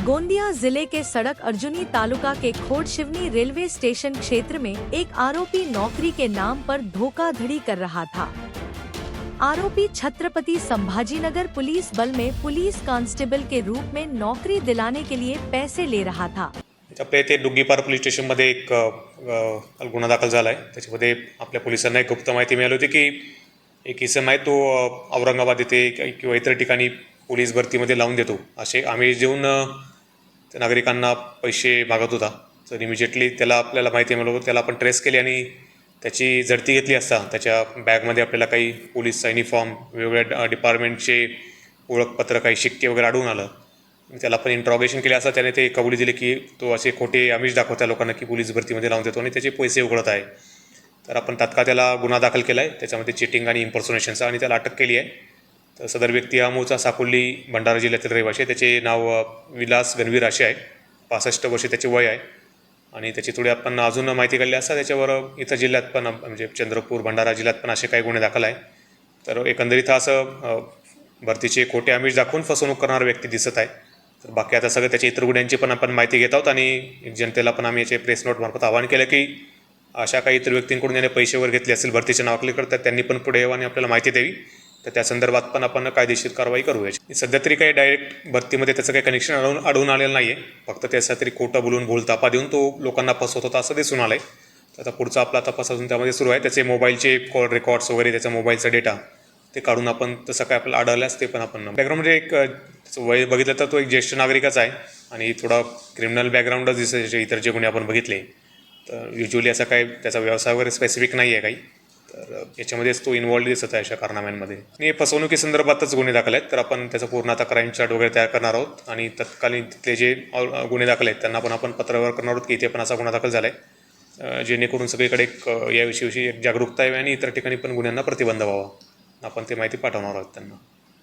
गोंदिया जिले के सड़क अर्जुनी तालुका के खोडशिवनी railway station क्षेत्र में एक आरोपी नौकरी के नाम पर धोखाधड़ी कर रहा था। आरोपी छत्रपति संभाजीनगर पुलिस बल में पुलिस कांस्टेबल के रूप में नौकरी दिलाने के लिए पैसे ले रहा था। आपल्या इथे डुग्गीपार पोलीस स्टेशनमध्ये एक गुन्हा दाखल झाला आहे। त्याच्यामध्ये आपल्या पोलिसांना एक गुप्त माहिती मिळाली होती की एक इसम आहे तो औरंगाबाद येथे किंवा इतर ठिकाणी पोलीस भरतीमध्ये लावून देतो असे आमिष देऊन त्या नागरिकांना पैसे मागत होता। तर इमिजिएटली त्याला आपल्याला माहिती मिळाली, त्याला आपण ट्रेस केली आणि त्याची झडती घेतली असता त्याच्या बॅगमध्ये आपल्याला काही पोलीसचा युनिफॉर्म, वेगवेगळ्या डिपार्टमेंटचे ओळखपत्र, काही शिक्के वगैरे आढळून आलं। त्याला आपण इंट्रॉगेशन केले असता त्याने ते कबुली दिली की तो असे खोटे आमिष दाखवता लोकांना की पोलीस भरतीमध्ये लावून देतो आणि त्याचे पैसे उघडत आहे। तर आपण तात्काळ त्याला गुन्हा दाखल केला आहे त्याच्यामध्ये चिटिंग आणि इम्पर्सोनेशनचा, आणि त्याला अटक केली आहे। तर सदर व्यक्ती हा मूळचा साकोली भंडारा जिल्ह्यातील रहिवासी आहे। त्याचे नाव विलास गणवीर असे आहे, 65 वर्षे त्याचे वय आहे। आणि त्याची थोडी आपण अजून माहिती काढली असता त्याच्यावर इतर जिल्ह्यात पण म्हणजे चंद्रपूर, भंडारा जिल्ह्यात पण असे काही गुन्हे दाखल आहे। तर एकंदरीत असं भरतीचे खोटे आमिष दाखवून फसवणूक करणारा व्यक्ती दिसत आहे। तर बाकी आता सगळं त्याच्या इतर गुन्ह्यांची पण आपण माहिती घेत आहोत आणि जनतेला पण आम्ही याचे प्रेस नोटमार्फत आवाहन केलं की अशा काही इतर व्यक्तींकडून ज्याने पैसे वगैरे घेतले असेल भरतीच्या नावाखाली तर त्यांनी पण पुढे यावं आणि आपल्याला माहिती द्यावी। तर त्या संदर्भात पण आपण कायदेशीर कारवाई करू। सध्या तरी काही डायरेक्ट भरतीमध्ये त्याचं काही कनेक्शन आढळून आलेलं नाही आहे, फक्त त्याचा तरी खोटं बोलून भूलतापा देऊन तो लोकांना फसवत होता असं दिसून आलं आहे। तर आता पुढचा आपला तपास अजून त्यामध्ये सुरू आहे। त्याचे मोबाईलचे कॉल रेकॉर्ड्स वगैरे, त्याचा मोबाईलचा डेटा ते काढून आपण तसं काय आपल्याला आढळल्यास ते पण आपण बॅकग्राऊंडमध्ये एक वय बघितलं तर तो एक ज्येष्ठ नागरिकच आहे आणि थोडा क्रिमिनल बॅकग्राऊंडच दिसत इतर जे गुन्हे आपण बघितले। तर युजली असा काय त्याचा व्यवसाय वगैरे स्पेसिफिक नाही आहे काही, तर याच्यामध्येच तो इन्वॉल्ड दिसत आहे अशा कारनाम्यांमध्ये। आणि फसवणुकीसंदर्भातच गुन्हे दाखल आहेत, तर आपण त्याचा पूर्ण आता क्राईम चार्ट वगैरे तयार करणार आहोत आणि तत्कालीन तिथले जे गुन्हे दाखल आहेत त्यांना पण आपण पत्रव्यवहार करणार आहोत की इथे पण असा गुन्हा दाखल झाला आहे, जेणेकरून सगळीकडे एक याविषयी एक जागरूकता यावी आणि इतर ठिकाणी पण गुन्ह्यांना प्रतिबंध व्हावा। आपण ते माहिती पाठवणार आहोत त्यांना।